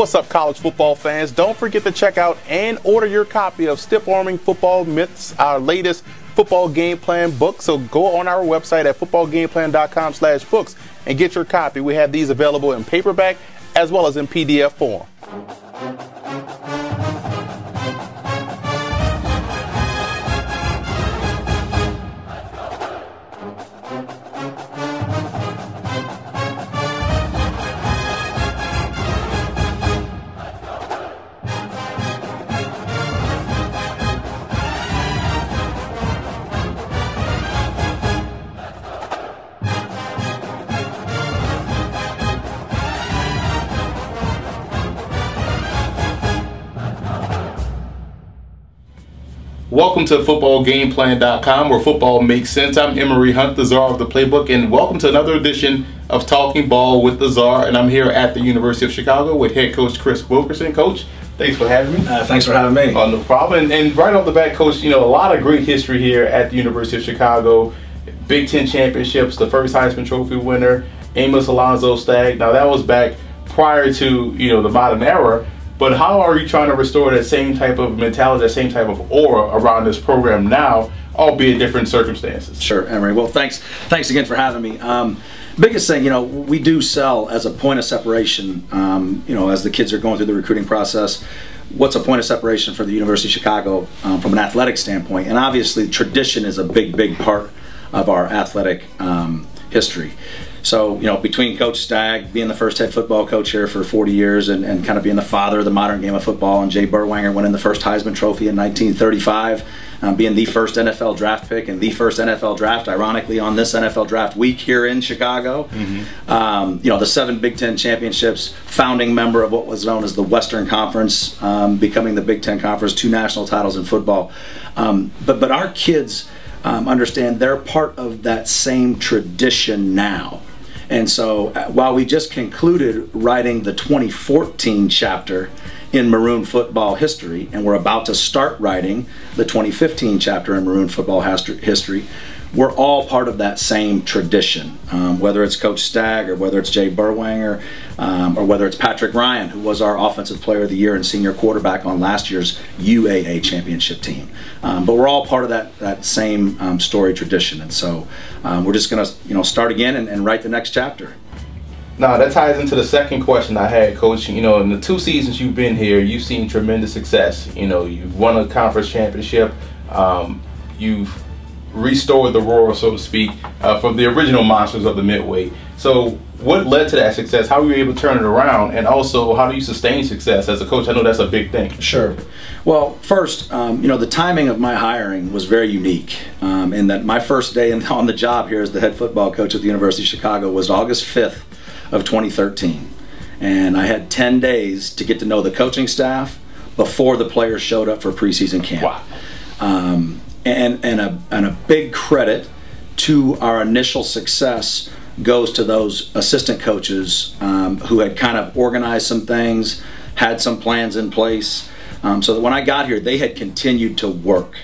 What's up, college football fans? Don't forget to check out and order your copy of Stiff Arming Football Myths, our latest football game plan book. So go on our website at footballgameplan.com/books and get your copy. We have these available in paperback as well as in PDF form. Welcome to footballgameplan.com, where football makes sense. I'm Emery Hunt, the Czar of the Playbook, and welcome to another edition of Talking Ball with the Czar. And I'm here at the University of Chicago with head coach Chris Wilkerson. Coach, thanks for having me. Thanks for having me. No problem. And right off the bat, Coach, a lot of great history here at the University of Chicago. Big Ten championships, the first Heisman Trophy winner, Amos Alonzo Stagg. Now that was back prior to the modern era. But how are you trying to restore that same type of mentality, that same type of aura around this program now, albeit different circumstances? Sure, Emery. Well, thanks again for having me. Biggest thing, we do sell as a point of separation, as the kids are going through the recruiting process. What's a point of separation for the University of Chicago from an athletic standpoint? And obviously, tradition is a big part of our athletic history. So, between Coach Stagg being the first head football coach here for 40 years and kind of being the father of the modern game of football, and Jay Berwanger winning the first Heisman Trophy in 1935, being the first NFL draft pick and the first NFL draft, ironically, on this NFL draft week here in Chicago. The 7 Big Ten championships, founding member of what was known as the Western Conference, becoming the Big Ten Conference, 2 national titles in football. But our kids understand they're part of that same tradition now. And so while we just concluded writing the 2014 chapter in Maroon football history, and we're about to start writing the 2015 chapter in Maroon football history, we're all part of that same tradition, whether it's Coach Stagg or whether it's Jay Berwanger or whether it's Patrick Ryan, who was our Offensive Player of the Year and senior quarterback on last year's UAA championship team. But we're all part of that same story tradition, and so we're just going to start again and write the next chapter. Now that ties into the second question I had, Coach. In the 2 seasons you've been here, you've seen tremendous success. You've won a conference championship. You've restored the roar, so to speak, from the original monsters of the Midway. So what led to that success? How were you able to turn it around? And also, how do you sustain success as a coach? I know that's a big thing. Sure. Well, first, the timing of my hiring was very unique in that my first day on the job here as the head football coach at the University of Chicago was August 5th of 2013. And I had 10 days to get to know the coaching staff before the players showed up for preseason camp. Wow. And a big credit to our initial success goes to those assistant coaches who had kind of organized some things, had some plans in place, so that when I got here, they had continued to work.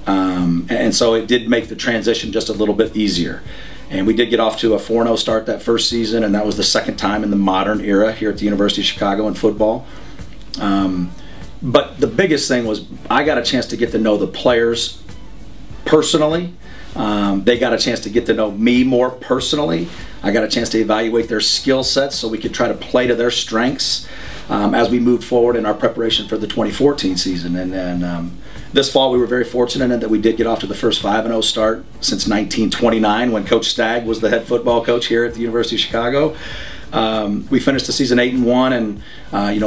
And so it did make the transition just a little bit easier. And we did get off to a 4-0 start that first season, and that was the second time in the modern era here at the University of Chicago in football. But the biggest thing was I got a chance to get to know the players personally. They got a chance to get to know me more personally. I got a chance to evaluate their skill sets so we could try to play to their strengths as we moved forward in our preparation for the 2014 season. And this fall we were very fortunate in that we did get off to the first 5-0 start since 1929 when Coach Stagg was the head football coach here at the University of Chicago. We finished the season 8-1, and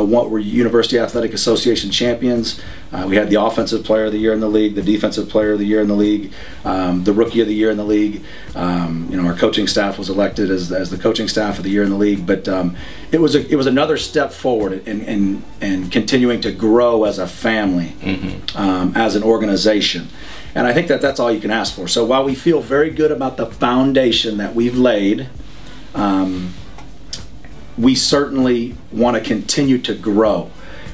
we're University Athletic Association champions. We had the Offensive Player of the Year in the league, the Defensive Player of the Year in the league, the Rookie of the Year in the league. Our coaching staff was elected as the coaching staff of the year in the league. But it was another step forward in continuing to grow as a family, as an organization. And I think that's all you can ask for. So while we feel very good about the foundation that we've laid, we certainly want to continue to grow.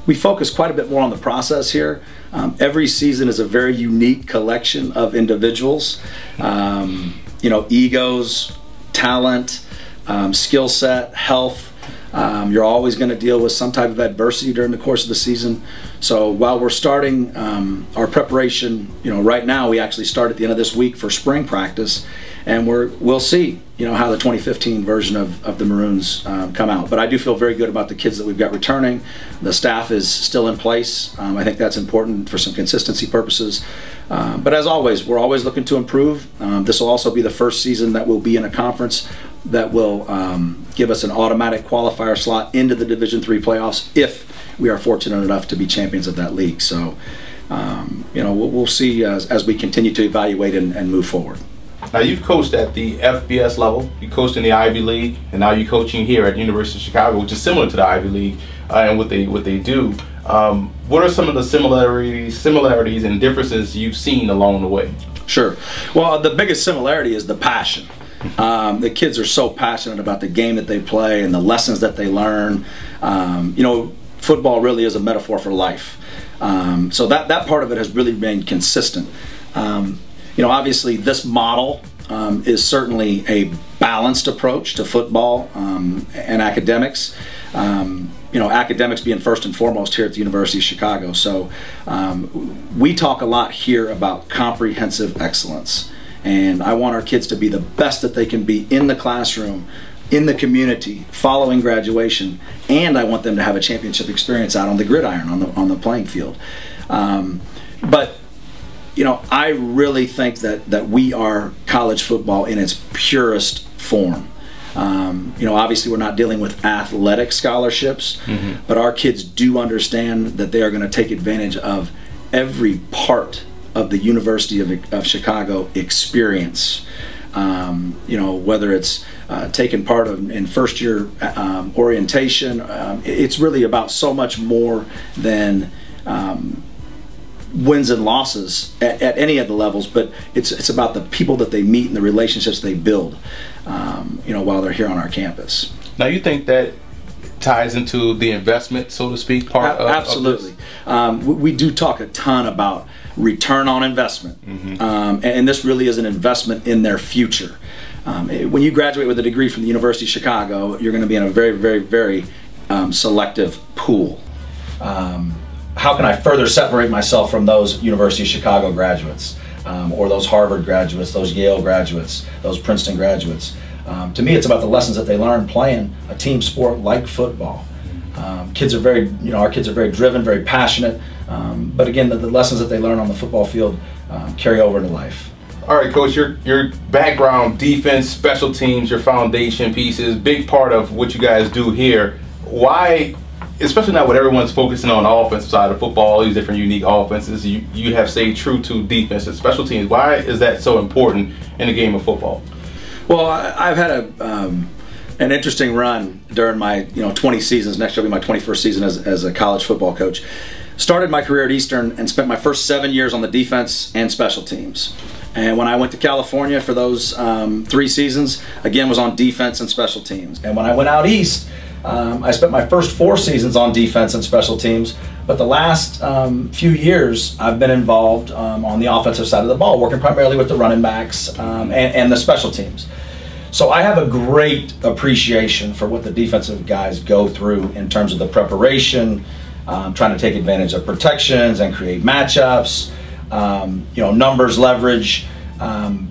We focus quite a bit more on the process here. Every season is a very unique collection of individuals, egos, talent, skill set, health, You're always going to deal with some type of adversity during the course of the season. So while we're starting our preparation, right now we actually start at the end of this week for spring practice, and we'll see, how the 2015 version of the Maroons come out. But I do feel very good about the kids that we've got returning. The staff is still in place. I think that's important for some consistency purposes. But as always, we're always looking to improve. This will also be the first season that we'll be in a conference that will give us an automatic qualifier slot into the Division III playoffs if we are fortunate enough to be champions of that league. So, we'll see as we continue to evaluate and move forward. Now, you've coached at the FBS level, you coached in the Ivy League, and now you're coaching here at the University of Chicago, which is similar to the Ivy League and what they do. What are some of the similarities and differences you've seen along the way? Sure. Well, the biggest similarity is the passion. The kids are so passionate about the game that they play and the lessons that they learn. Football really is a metaphor for life. So that part of it has really remained consistent. Obviously this model is certainly a balanced approach to football and academics. Academics being first and foremost here at the University of Chicago. So we talk a lot here about comprehensive excellence. And I want our kids to be the best that they can be in the classroom, in the community, following graduation, and I want them to have a championship experience out on the gridiron, on the playing field. But I really think that we are college football in its purest form. Obviously we're not dealing with athletic scholarships, but our kids do understand that they are going to take advantage of every part of the University of Chicago experience. Whether it's taking part in first year orientation, it's really about so much more than wins and losses at any of the levels, but it's about the people that they meet and the relationships they build while they're here on our campus. Now, you think that ties into the investment, so to speak, part of absolutely. We do talk a ton about return on investment, and this really is an investment in their future. When you graduate with a degree from the University of Chicago, you're going to be in a very, very, very selective pool. How can I further separate myself from those University of Chicago graduates, or those Harvard graduates, those Yale graduates, those Princeton graduates? To me, it's about the lessons that they learn playing a team sport like football. Our kids are very driven, very passionate, but again, the lessons that they learn on the football field carry over into life. All right, Coach, your background, defense, special teams, your foundation pieces, big part of what you guys do here. Why, especially now when everyone's focusing on the offensive side of football, all these different unique offenses, you have stayed true to defense and special teams. Why is that so important in the game of football? Well, I've had an interesting run during my 20 seasons. Next year will be my 21st season as a college football coach. Started my career at Eastern and spent my first 7 years on the defense and special teams. And when I went to California for those 3 seasons, again was on defense and special teams. And when I went out east, I spent my first 4 seasons on defense and special teams. But the last few years, I've been involved on the offensive side of the ball, working primarily with the running backs and the special teams. So I have a great appreciation for what the defensive guys go through in terms of the preparation, trying to take advantage of protections and create matchups, numbers, leverage. And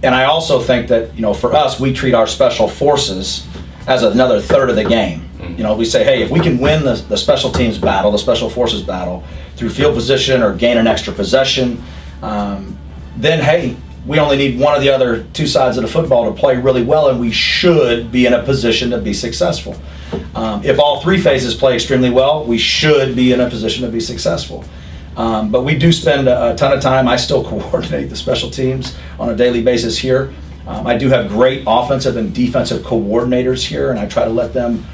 I also think that, for us, we treat our special forces as another third of the game. We say, hey, if we can win the special teams battle, the special forces battle, through field position or gain an extra possession, then hey, we only need one of the other 2 sides of the football to play really well, and we should be in a position to be successful. If all 3 phases play extremely well, we should be in a position to be successful. But we do spend a ton of time. I still coordinate the special teams on a daily basis here. I do have great offensive and defensive coordinators here, and I try to let them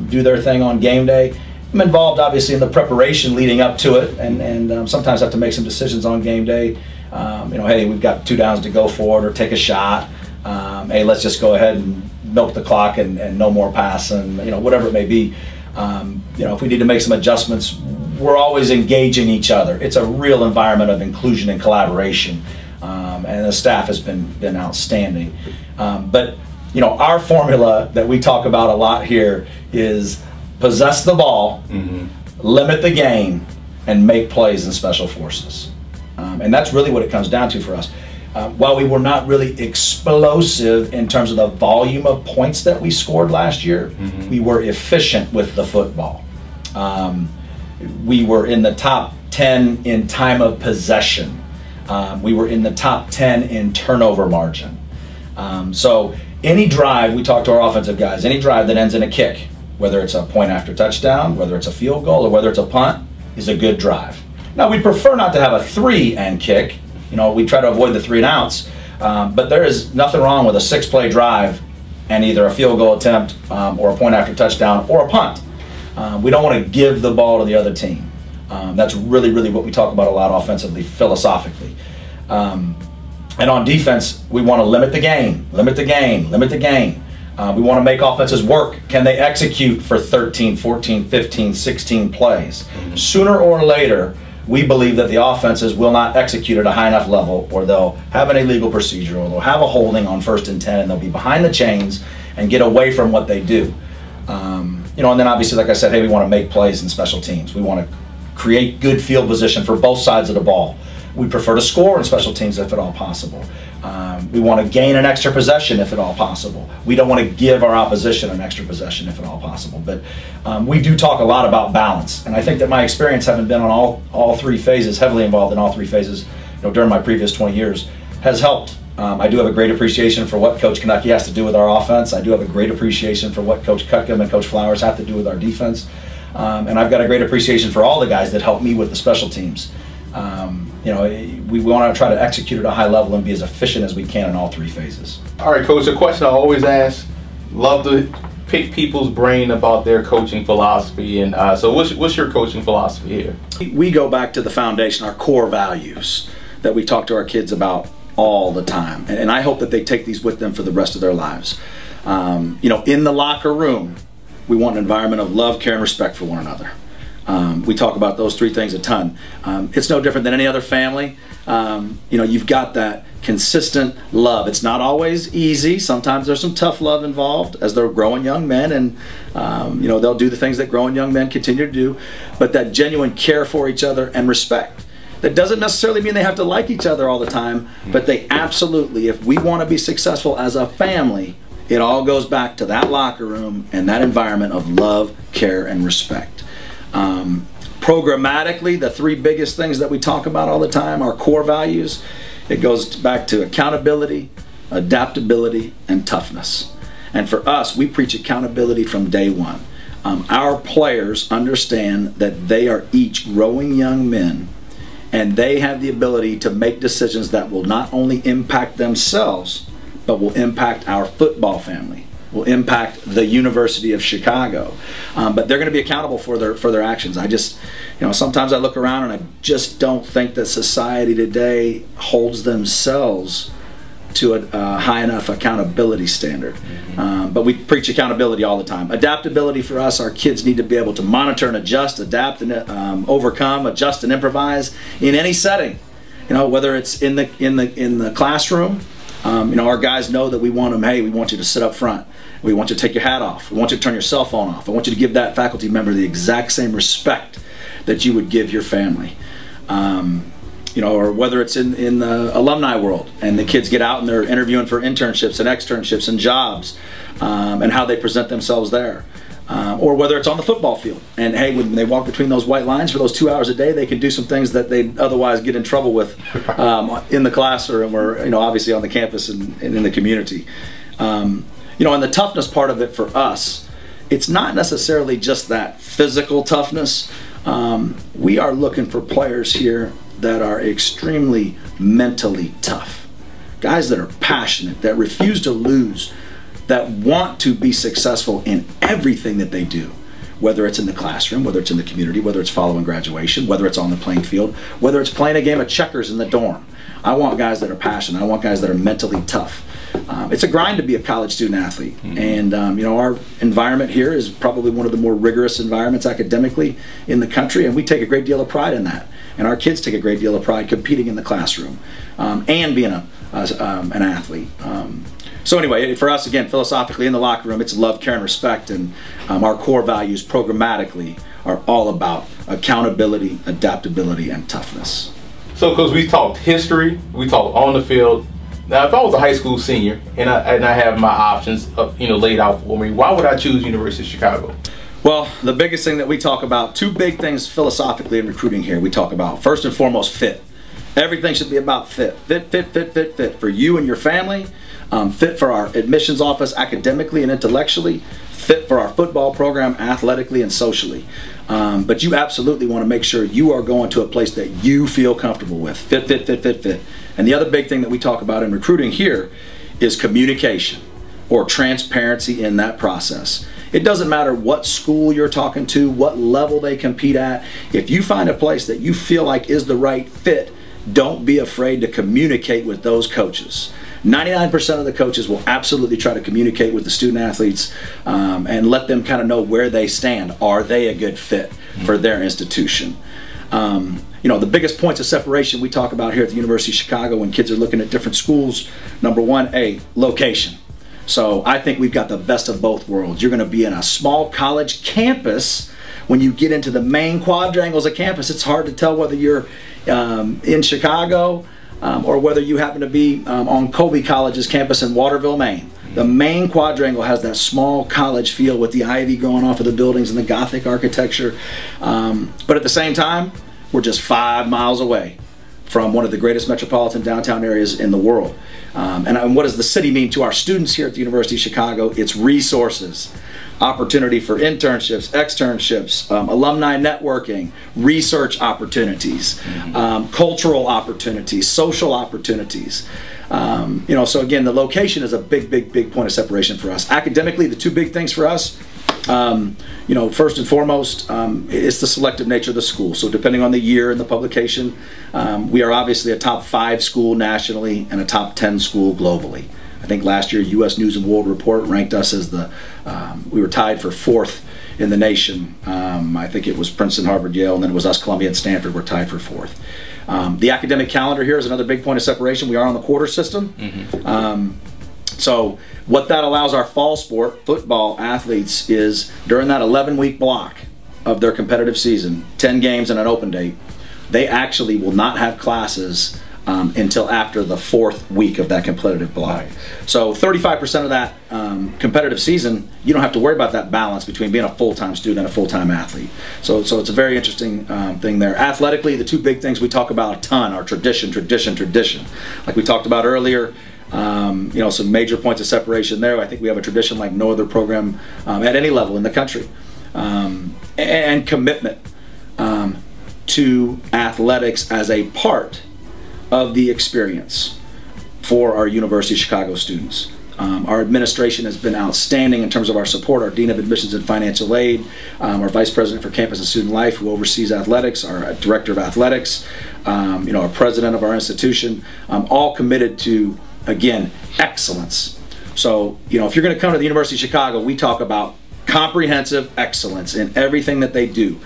do their thing on game day. I'm involved, obviously, in the preparation leading up to it, and sometimes have to make some decisions on game day. Hey, we've got 2 downs to go for it, or take a shot. Hey, let's just go ahead and milk the clock and no more pass, and whatever it may be. If we need to make some adjustments, we're always engaging each other. It's a real environment of inclusion and collaboration, and the staff has been outstanding. But you know, our formula that we talk about a lot here is possess the ball, limit the game, and make plays in special forces. And that's really what it comes down to for us. While we were not really explosive in terms of the volume of points that we scored last year, we were efficient with the football. We were in the top 10 in time of possession. We were in the top 10 in turnover margin. So any drive, we talk to our offensive guys, any drive that ends in a kick, whether it's a point after touchdown, whether it's a field goal, or whether it's a punt, is a good drive. Now, we prefer not to have a 3 and kick. You know, we try to avoid the 3 and outs, but there is nothing wrong with a 6-play drive and either a field goal attempt or a point after touchdown or a punt. We don't want to give the ball to the other team. That's really what we talk about a lot offensively, philosophically. And on defense, we want to limit the game, limit the game, limit the game. We want to make offenses work. Can they execute for 13, 14, 15, 16 plays? Sooner or later, we believe that the offenses will not execute at a high enough level, or they'll have an illegal procedure, or they'll have a holding on 1st and 10, and they'll be behind the chains and get away from what they do. You know, and then obviously, like I said, hey, we want to make plays in special teams. We want to create good field position for both sides of the ball. We prefer to score in special teams if at all possible. We want to gain an extra possession if at all possible. We don't want to give our opposition an extra possession if at all possible. But we do talk a lot about balance, and I think that my experience, having been on all 3 phases, heavily involved in all 3 phases, you know, during my previous 20 years, has helped. I do have a great appreciation for what Coach Konecki has to do with our offense. I do have a great appreciation for what Coach Cutcomb and Coach Flowers have to do with our defense. And I've got a great appreciation for all the guys that help me with the special teams. You know, we want to try to execute at a high level and be as efficient as we can in all 3 phases. All right, Coach, a question I always ask, love to pick people's brain about their coaching philosophy. And so what's your coaching philosophy here? We go back to the foundation, our core values that we talk to our kids about all the time. And I hope that they take these with them for the rest of their lives. You know, in the locker room, we want an environment of love, care, and respect for one another. We talk about those 3 things a ton. It's no different than any other family. You know, you've got that consistent love. It's not always easy. Sometimes there's some tough love involved as they're growing young men, and you know, they'll do the things that growing young men continue to do. But that genuine care for each other and respect. That doesn't necessarily mean they have to like each other all the time, but they absolutely, if we want to be successful as a family, it all goes back to that locker room and that environment of love, care, and respect. Programmatically, the 3 biggest things that we talk about all the time, our core values, it goes back to accountability, adaptability, and toughness. And for us, we preach accountability from day one. Our players understand that they are each growing young men, and they have the ability to make decisions that will not only impact themselves, but will impact our football family, will impact the University of Chicago. But they're going to be accountable for their actions. I just, you know, sometimes I look around and I just don't think that society today holds themselves to a high enough accountability standard. But we preach accountability all the time. Adaptability for us, our kids need to be able to monitor and adjust, adapt and overcome, adjust and improvise in any setting. You know, whether it's in the classroom. You know, our guys know that we want them, hey, we want you to sit up front. We want you to take your hat off. We want you to turn your cell phone off. I want you to give that faculty member the exact same respect that you would give your family. You know, or whether it's in the alumni world and the kids get out and they're interviewing for internships and externships and jobs and how they present themselves there. Or whether it's on the football field and hey, when they walk between those white lines for those 2 hours a day, they can do some things that they'd otherwise get in trouble with in the classroom or, you know, obviously on the campus and in the community. You know, and the toughness part of it for us, it's not necessarily just that physical toughness. We are looking for players here that are extremely mentally tough. Guys that are passionate, that refuse to lose, that want to be successful in everything that they do, whether it's in the classroom, whether it's in the community, whether it's following graduation, whether it's on the playing field, whether it's playing a game of checkers in the dorm. I want guys that are passionate. I want guys that are mentally tough. It's a grind to be a college student athlete, and you know, our environment here is probably one of the more rigorous environments academically in the country, and we take a great deal of pride in that. And our kids take a great deal of pride competing in the classroom and being an athlete. So anyway, for us, again, philosophically in the locker room, it's love, care, and respect, and our core values programmatically are all about accountability, adaptability, and toughness. So, Coach, we talked history, we talked on the field. Now, if I was a high school senior and I have my options, laid out for me, why would I choose University of Chicago? Well, the biggest thing that we talk about, two big things philosophically in recruiting here. We talk about, first and foremost, fit. Everything should be about fit. Fit for you and your family. Fit for our admissions office academically and intellectually. Fit for our football program athletically and socially. But you absolutely want to make sure you are going to a place that you feel comfortable with. Fit. And the other big thing that we talk about in recruiting here is communication or transparency in that process. It doesn't matter what school you're talking to, what level they compete at. If you find a place that you feel like is the right fit, don't be afraid to communicate with those coaches. 99% of the coaches will absolutely try to communicate with the student athletes and let them kind of know where they stand. Are they a good fit for their institution? The biggest points of separation we talk about here at the University of Chicago when kids are looking at different schools, number one, location. So I think we've got the best of both worlds. You're going to be in a small college campus. When you get into the main quadrangles of campus, it's hard to tell whether you're in Chicago or whether you happen to be on Colby College's campus in Waterville, Maine. The main quadrangle has that small college feel with the ivy growing off of the buildings and the Gothic architecture. But at the same time, we're just 5 miles away from one of the greatest metropolitan downtown areas in the world. And what does the city mean to our students here at the University of Chicago? It's resources, opportunity for internships, externships, alumni networking, research opportunities, cultural opportunities, social opportunities. So again, the location is a big point of separation for us. Academically, the two big things for us, first and foremost, it's the selective nature of the school. So depending on the year and the publication, we are obviously a top 5 school nationally and a top 10 school globally. I think last year U.S. News and World Report ranked us as we were tied for 4th in the nation. I think it was Princeton, Harvard, Yale, and then it was us, Columbia, and Stanford were tied for 4th. The academic calendar here is another big point of separation. We are on the quarter system. So what that allows our fall sport football athletes is during that 11-week block of their competitive season, 10 games and an open date, they actually will not have classes until after the 4th week of that competitive block. Right. So 35% of that competitive season, you don't have to worry about that balance between being a full-time student and a full-time athlete. So it's a very interesting thing there. Athletically, the two big things we talk about a ton are tradition. Like we talked about earlier, some major points of separation there. I think we have a tradition like no other program at any level in the country. And commitment to athletics as a part of the experience for our University of Chicago students. Our administration has been outstanding in terms of our support. Our Dean of Admissions and Financial Aid, our Vice President for Campus and Student Life who oversees athletics, our Director of Athletics, our President of our institution, all committed to, again, excellence. So, if you're going to come to the University of Chicago, we talk about comprehensive excellence in everything that they do.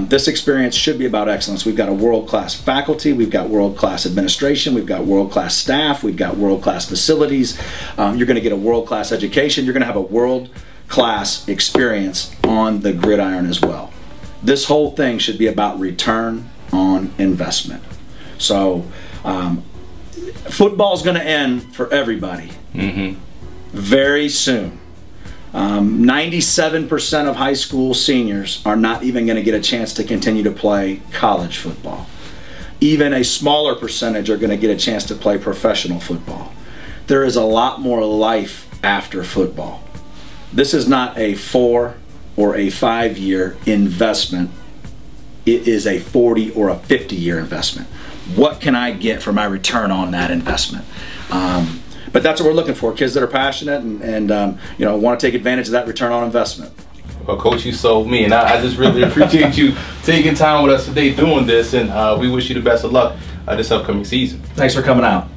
This experience should be about excellence. We've got a world-class faculty, we've got world-class administration, we've got world-class staff, we've got world-class facilities. You're going to get a world-class education. You're going to have a world-class experience on the gridiron as well. This whole thing should be about return on investment. So football's going to end for everybody very soon. 97% of high school seniors are not even going to get a chance to continue to play college football. Even a smaller percentage are going to get a chance to play professional football. There is a lot more life after football. This is not a 4 or a 5-year investment. It is a 40 or a 50-year investment. What can I get for my return on that investment? But that's what we're looking for, kids that are passionate and want to take advantage of that return on investment. Well, Coach, you sold me, and I just really appreciate you taking time with us today doing this, and we wish you the best of luck this upcoming season. Thanks for coming out.